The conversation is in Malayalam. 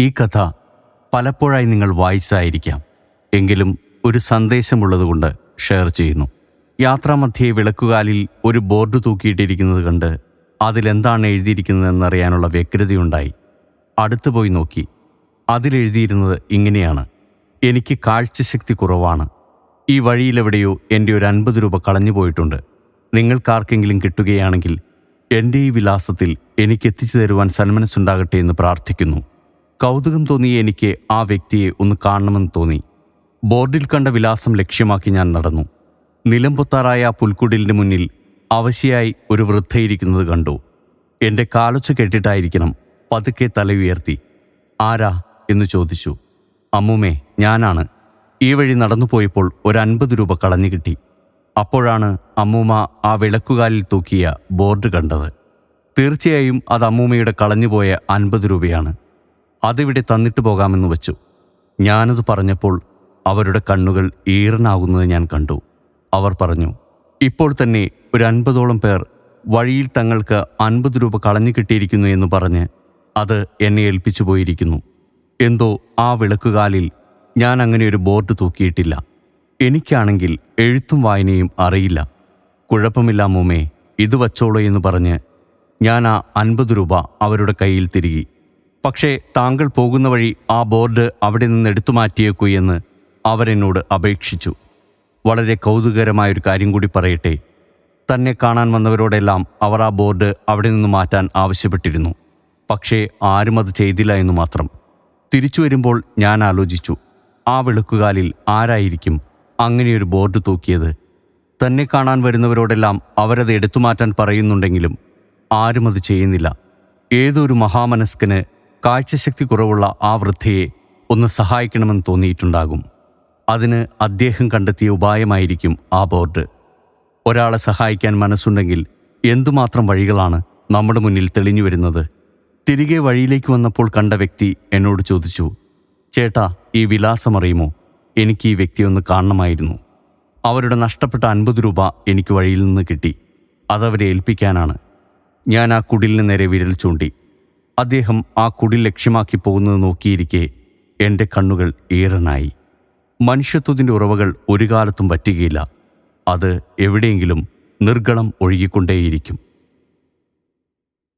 ഈ കഥ പലപ്പോഴായി നിങ്ങൾ വായിച്ചായിരിക്കാം. എങ്കിലും ഒരു സന്ദേശമുള്ളതുകൊണ്ട് ഷെയർ ചെയ്യുന്നു. യാത്രാമധ്യേ വിളക്കുകാലിൽ ഒരു ബോർഡ് തൂക്കിയിട്ടിരിക്കുന്നത് കണ്ട് അതിലെന്താണ് എഴുതിയിരിക്കുന്നതെന്നറിയാനുള്ള വ്യഗ്രതയുണ്ടായി. അടുത്തുപോയി നോക്കി. അതിലെഴുതിയിരുന്നത് ഇങ്ങനെയാണ്: എനിക്ക് കാഴ്ചശക്തി കുറവാണ്. ഈ വഴിയിലെവിടെയോ എൻ്റെ ഒരു 50 രൂപ കളഞ്ഞുപോയിട്ടുണ്ട്. നിങ്ങൾക്കാർക്കെങ്കിലും കിട്ടുകയാണെങ്കിൽ എൻ്റെ ഈ വിലാസത്തിൽ എനിക്ക് എത്തിച്ചു തരുവാൻ സന്മനസ്സുണ്ടാകട്ടെ എന്ന് പ്രാർത്ഥിക്കുന്നു. കൗതുകം തോന്നിയ എനിക്ക് ആ വ്യക്തിയെ ഒന്ന് കാണണമെന്ന് തോന്നി. ബോർഡിൽ കണ്ട വിലാസം ലക്ഷ്യമാക്കി ഞാൻ നടന്നു. നിലംപൊത്താറായ ആ പുൽക്കുടിലിൻ്റെ മുന്നിൽ അവശയായി ഒരു വൃദ്ധയിരിക്കുന്നത് കണ്ടു. എൻ്റെ കാലൊച്ച കേട്ടിട്ടായിരിക്കണം പതുക്കെ തല ഉയർത്തി. ആരാ എന്ന് ചോദിച്ചു. അമ്മൂമ്മേ, ഞാനാണ്. ഈ വഴി നടന്നു പോയപ്പോൾ ഒരു 50 രൂപ കളഞ്ഞു കിട്ടി. അപ്പോഴാണ് അമ്മൂമ്മ ആ വിളക്കുകാലിൽ തൂക്കിയ ബോർഡ് കണ്ടത്. തീർച്ചയായും അത് അമ്മൂമ്മയുടെ കളഞ്ഞുപോയ 50 രൂപയാണ്. അതിവിടെ തന്നിട്ട് പോകാമെന്ന് വച്ചു. ഞാനത് പറഞ്ഞപ്പോൾ അവരുടെ കണ്ണുകൾ ഈറനാകുന്നത് ഞാൻ കണ്ടു. അവർ പറഞ്ഞു, ഇപ്പോൾ തന്നെ ഒരു 50ഓളം പേർ വഴിയിൽ തങ്ങൾക്ക് 50 രൂപ കളഞ്ഞു കിട്ടിയിരിക്കുന്നു എന്ന് പറഞ്ഞ് അത് എന്നെ ഏൽപ്പിച്ചു പോയിരിക്കുന്നു. എന്തോ ആ വിളക്കുകാലിൽ ഞാൻ അങ്ങനെ ഒരു ബോർഡ് തൂക്കിയിട്ടില്ല. എനിക്കാണെങ്കിൽ എഴുത്തും വായനയും അറിയില്ല. കുഴപ്പമില്ല അമ്മൂമ്മേ, ഇത് വച്ചോളൂ എന്ന് പറഞ്ഞ് ഞാൻ ആ 50 രൂപ അവരുടെ കയ്യിൽ തിരികി. പക്ഷേ താങ്കൾ പോകുന്ന വഴി ആ ബോർഡ് അവിടെ നിന്ന് എടുത്തു മാറ്റിയേക്കൂ എന്ന് അവരെന്നോട് അപേക്ഷിച്ചു. വളരെ കൗതുകകരമായൊരു കാര്യം കൂടി പറയട്ടെ. തന്നെ കാണാൻ വന്നവരോടെല്ലാം അവർ ആ ബോർഡ് അവിടെ നിന്ന് മാറ്റാൻ ആവശ്യപ്പെട്ടിരുന്നു. പക്ഷേ ആരും അത് ചെയ്തില്ല എന്നു മാത്രം. തിരിച്ചു വരുമ്പോൾ ഞാൻ ആലോചിച്ചു, ആ വിളക്കുകാലിൽ ആരായിരിക്കും അങ്ങനെയൊരു ബോർഡ് തൂക്കിയത്? തന്നെ കാണാൻ വരുന്നവരോടെല്ലാം അവരത് എടുത്തുമാറ്റാൻ പറയുന്നുണ്ടെങ്കിലും ആരും അത് ചെയ്യുന്നില്ല. ഏതൊരു മഹാമനസ്കന് കാഴ്ചശക്തി കുറവുള്ള ആ വൃദ്ധയെ ഒന്ന് സഹായിക്കണമെന്ന് തോന്നിയിട്ടുണ്ടാകും. അതിന് അദ്ദേഹം കണ്ടെത്തിയ ഉപായമായിരിക്കും ആ ബോർഡ്. ഒരാളെ സഹായിക്കാൻ മനസ്സുണ്ടെങ്കിൽ എന്തുമാത്രം വഴികളാണ് നമ്മുടെ മുന്നിൽ തെളിഞ്ഞു വരുന്നത്. തിരികെ വഴിയിലേക്ക് വന്നപ്പോൾ കണ്ട വ്യക്തി എന്നോട് ചോദിച്ചു, ചേട്ടാ, ഈ വിലാസം അറിയുമോ? എനിക്ക് ഈ വ്യക്തിയെ ഒന്ന് കാണണമായിരുന്നു. അവരുടെ നഷ്ടപ്പെട്ട 50 രൂപ എനിക്ക് വഴിയിൽ നിന്ന് കിട്ടി. അതവരെ ഏൽപ്പിക്കാനാണ്. ഞാൻ ആ കുടിലിന് നേരെ വിരൽ ചൂണ്ടി. അദ്ദേഹം ആ കുടിൽ ലക്ഷ്യമാക്കി പോകുന്നത് നോക്കിയിരിക്കെ എൻ്റെ കണ്ണുകൾ ഈറനായി. മനുഷ്യത്വത്തിൻ്റെ ഉറവകൾ ഒരു കാലത്തും പറ്റുകയില്ല. അത് എവിടെയെങ്കിലും നിർഗളം ഒഴുകിക്കൊണ്ടേയിരിക്കും.